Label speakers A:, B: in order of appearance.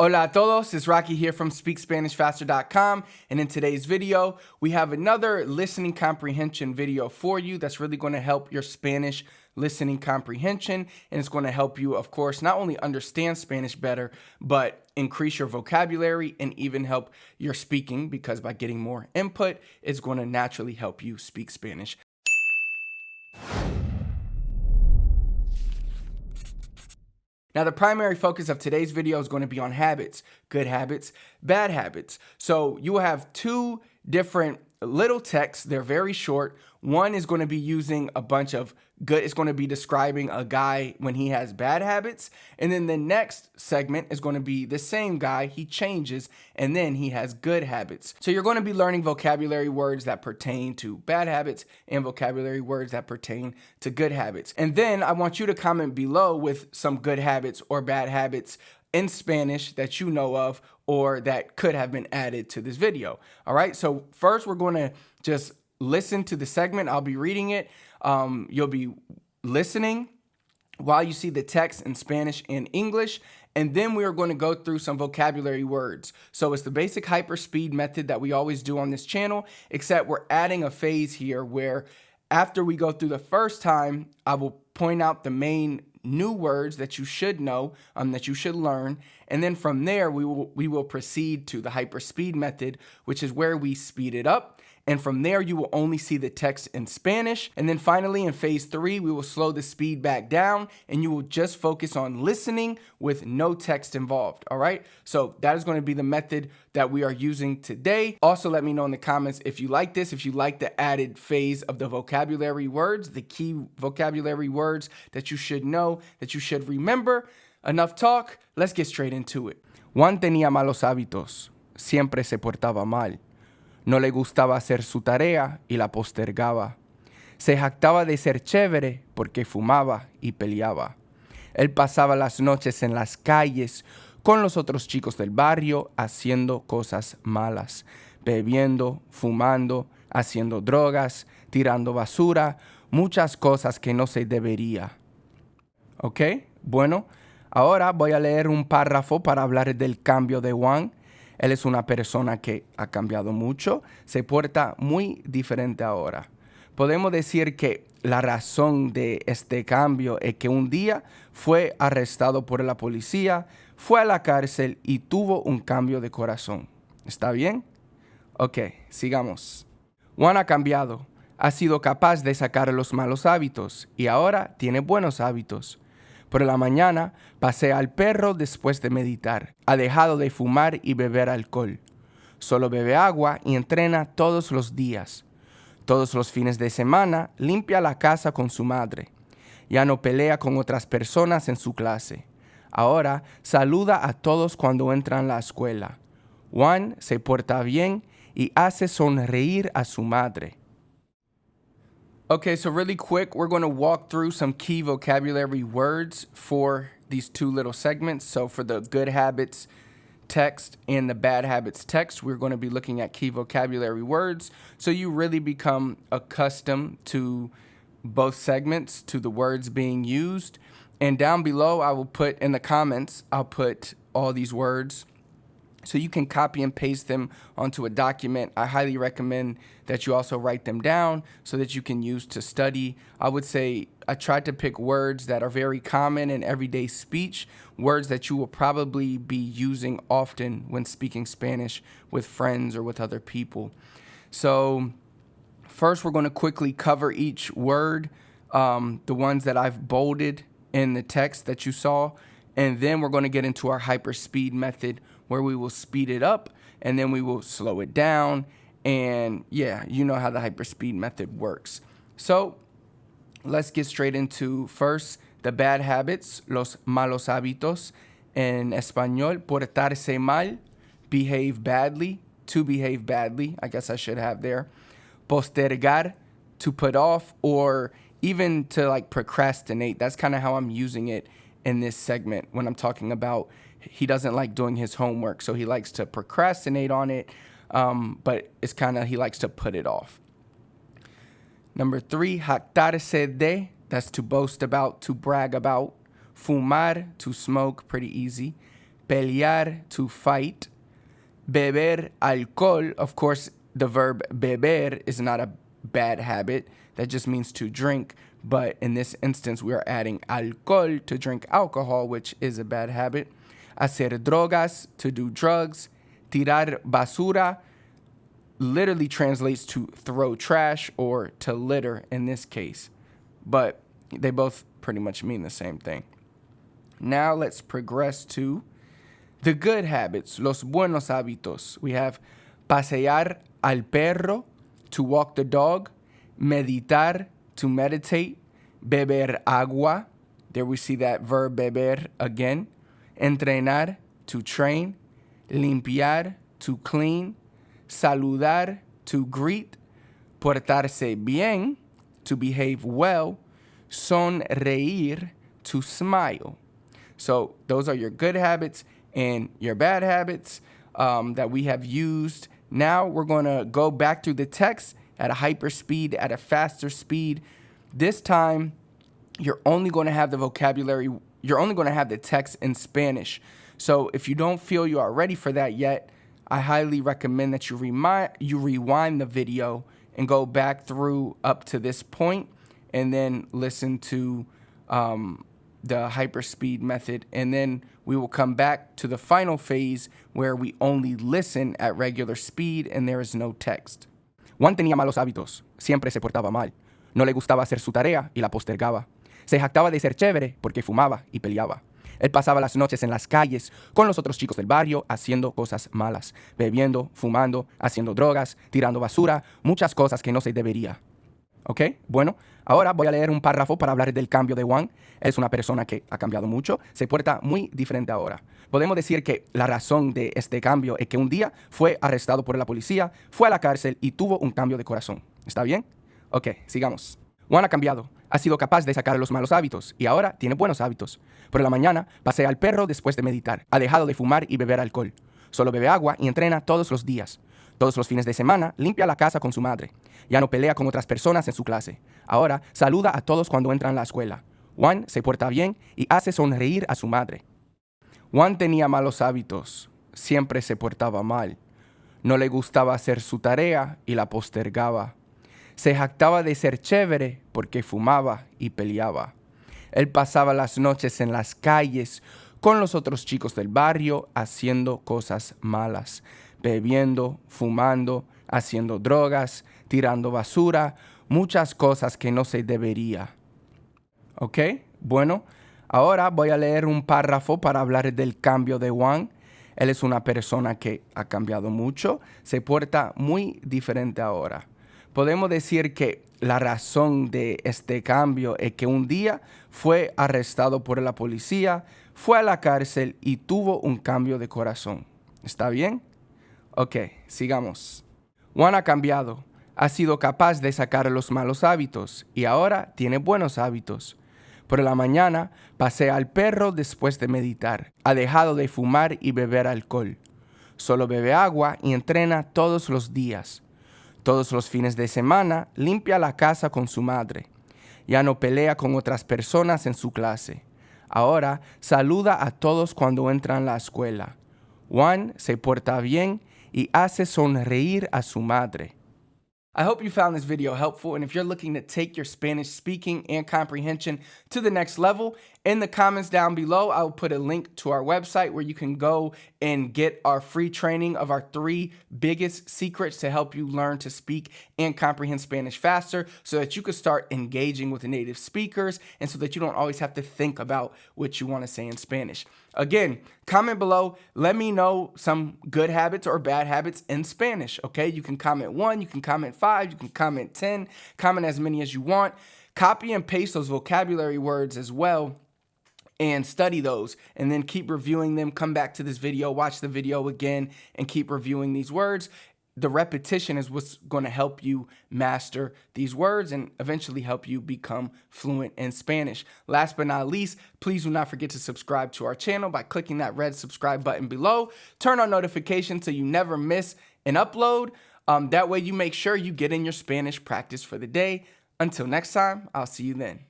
A: Hola a todos, it's Rocky here from SpeakSpanishFaster.com, and in today's video, we have another listening comprehension video for you that's really going to help your Spanish listening comprehension, and it's going to help you, of course, not only understand Spanish better, but increase your vocabulary and even help your speaking, because by getting more input, it's going to naturally help you speak Spanish. Now, the primary focus of today's video is going to be on habits, good habits, bad habits. So you will have two different little texts. They're very short. One is going to be using a bunch of good, it's going to be describing a guy when he has bad habits. And then the next segment is going to be the same guy, he changes, and then he has good habits. So you're going to be learning vocabulary words that pertain to bad habits and vocabulary words that pertain to good habits. And then I want you to comment below with some good habits or bad habits in Spanish that you know of or that could have been added to this video. All right, so first we're going to just listen to the segment. I'll be reading it. You'll be listening while you see the text in Spanish and English, and then we are going to go through some vocabulary words. So it's the basic hyperspeed method that we always do on this channel, except we're adding a phase here where after we go through the first time, I will point out the main new words that you should know, that you should learn. And then from there, we will proceed to the hyperspeed method, which is where we speed it up. And from there, you will only see the text in Spanish. And then finally, in phase 3, we will slow the speed back down and you will just focus on listening with no text involved. All right. So that is going to be the method that we are using today. Also, let me know in the comments if you like this, if you like the added phase of the vocabulary words, the key vocabulary words that you should know, that you should remember. Enough talk. Let's get straight into it. Juan tenía malos hábitos. Siempre se portaba mal. No le gustaba hacer su tarea y la postergaba. Se jactaba de ser chévere porque fumaba y peleaba. Él pasaba las noches en las calles con los otros chicos del barrio haciendo cosas malas, bebiendo, fumando, haciendo drogas, tirando basura, muchas cosas que no se debería. ¿Ok? Bueno, ahora voy a leer un párrafo para hablar del cambio de Juan. Él es una persona que ha cambiado mucho, se porta muy diferente ahora. Podemos decir que la razón de este cambio es que un día fue arrestado por la policía, fue a la cárcel y tuvo un cambio de corazón. ¿Está bien? Ok, sigamos. Juan ha cambiado, ha sido capaz de sacar los malos hábitos y ahora tiene buenos hábitos. Por la mañana pasea al perro después de meditar. Ha dejado de fumar y beber alcohol. Solo bebe agua y entrena todos los días. Todos los fines de semana limpia la casa con su madre. Ya no pelea con otras personas en su clase. Ahora saluda a todos cuando entra en la escuela. Juan se porta bien y hace sonreír a su madre. Okay, so really quick, we're going to walk through some key vocabulary words for these two little segments. So for the good habits text and the bad habits text, we're going to be looking at key vocabulary words. So you really become accustomed to both segments, to the words being used. And down below, I will put in the comments, I'll put all these words so you can copy and paste them onto a document. I highly recommend that you also write them down so that you can use to study. I would say I tried to pick words that are very common in everyday speech, words that you will probably be using often when speaking Spanish with friends or with other people. So first, we're going to quickly cover each word, the ones that I've bolded in the text that you saw. And then we're going to get into our hyperspeed method where we will speed it up and then we will slow it down. And yeah, you know how the hyperspeed method works. So let's get straight into first the bad habits, los malos hábitos. En español, portarse mal, behave badly, to behave badly. I guess I should have there. Postergar, to put off, or even to like procrastinate. That's kind of how I'm using it in this segment when I'm talking about he doesn't like doing his homework, so he likes to procrastinate on it, but it's kind of he likes to put it off. Number 3, jactarse de, that's to boast about, to brag about. Fumar, to smoke, pretty easy. pelear, to fight. Beber alcohol, of course, the verb beber is not a bad habit. That just means to drink. But in this instance, we are adding alcohol, to drink alcohol, which is a bad habit. Hacer drogas, to do drugs. Tirar basura literally translates to throw trash or to litter in this case. But they both pretty much mean the same thing. Now let's progress to the good habits, los buenos hábitos. We have pasear al perro, to walk the dog. Meditar, to meditate. Beber agua. There we see that verb beber again. Entrenar, to train. Limpiar, to clean. Saludar, to greet. Portarse bien, to behave well. Sonreír, to smile. So those are your good habits and your bad habits that we have used. Now we're going to go back through the text at a hyper speed, at a faster speed. This time, you're only going to have the vocabulary, you're only going to have the text in Spanish. So if you don't feel you are ready for that yet, I highly recommend that you rewind the video and go back through up to this point and then listen to the hyperspeed method. And then we will come back to the final phase where we only listen at regular speed and there is no text. Juan tenía malos hábitos, siempre se portaba mal. No le gustaba hacer su tarea y la postergaba. Se jactaba de ser chévere porque fumaba y peleaba. Él pasaba las noches en las calles con los otros chicos del barrio haciendo cosas malas, bebiendo, fumando, haciendo drogas, tirando basura, muchas cosas que no se debería. ¿Ok? Bueno, ahora voy a leer un párrafo para hablar del cambio de Juan. Él es una persona que ha cambiado mucho, se porta muy diferente ahora. Podemos decir que la razón de este cambio es que un día fue arrestado por la policía, fue a la cárcel y tuvo un cambio de corazón. ¿Está bien? Ok, sigamos. Juan ha cambiado, ha sido capaz de sacar los malos hábitos y ahora tiene buenos hábitos. Por la mañana pasea al perro después de meditar, ha dejado de fumar y beber alcohol. Solo bebe agua y entrena todos los días. Todos los fines de semana limpia la casa con su madre. Ya no pelea con otras personas en su clase. Ahora saluda a todos cuando entra en la escuela. Juan se porta bien y hace sonreír a su madre. Juan tenía malos hábitos. Siempre se portaba mal. No le gustaba hacer su tarea y la postergaba. Se jactaba de ser chévere porque fumaba y peleaba. Él pasaba las noches en las calles con los otros chicos del barrio haciendo cosas malas, bebiendo, fumando, haciendo drogas, tirando basura, muchas cosas que no se debería. ¿Ok? Bueno, ahora voy a leer un párrafo para hablar del cambio de Juan. Él es una persona que ha cambiado mucho, se porta muy diferente ahora. Podemos decir que la razón de este cambio es que un día fue arrestado por la policía, fue a la cárcel y tuvo un cambio de corazón. ¿Está bien? Ok, sigamos. Juan ha cambiado, ha sido capaz de sacar los malos hábitos y ahora tiene buenos hábitos. Por la mañana pasea al perro después de meditar, ha dejado de fumar y beber alcohol. Solo bebe agua y entrena todos los días. Todos los fines de semana limpia la casa con su madre. Ya no pelea con otras personas en su clase. Ahora saluda a todos cuando entra en la escuela. Juan se porta bien y hace sonreír a su madre. I hope you found this video helpful, and if you're looking to take your Spanish speaking and comprehension to the next level, in the comments down below, I'll put a link to our website where you can go and get our free training of our 3 biggest secrets to help you learn to speak and comprehend Spanish faster so that you can start engaging with native speakers and so that you don't always have to think about what you want to say in Spanish. Again, comment below. Let me know some good habits or bad habits in Spanish, okay? You can comment 1, you can comment 5, you can comment 10, comment as many as you want. Copy and paste those vocabulary words as well and study those, and then keep reviewing them. Come back to this video, watch the video again, and keep reviewing these words. The repetition is what's going to help you master these words and eventually help you become fluent in Spanish. Last but not least, please do not forget to subscribe to our channel by clicking that red subscribe button below. Turn on notifications so you never miss an upload. That way you make sure you get in your Spanish practice for the day. Until next time, I'll see you then.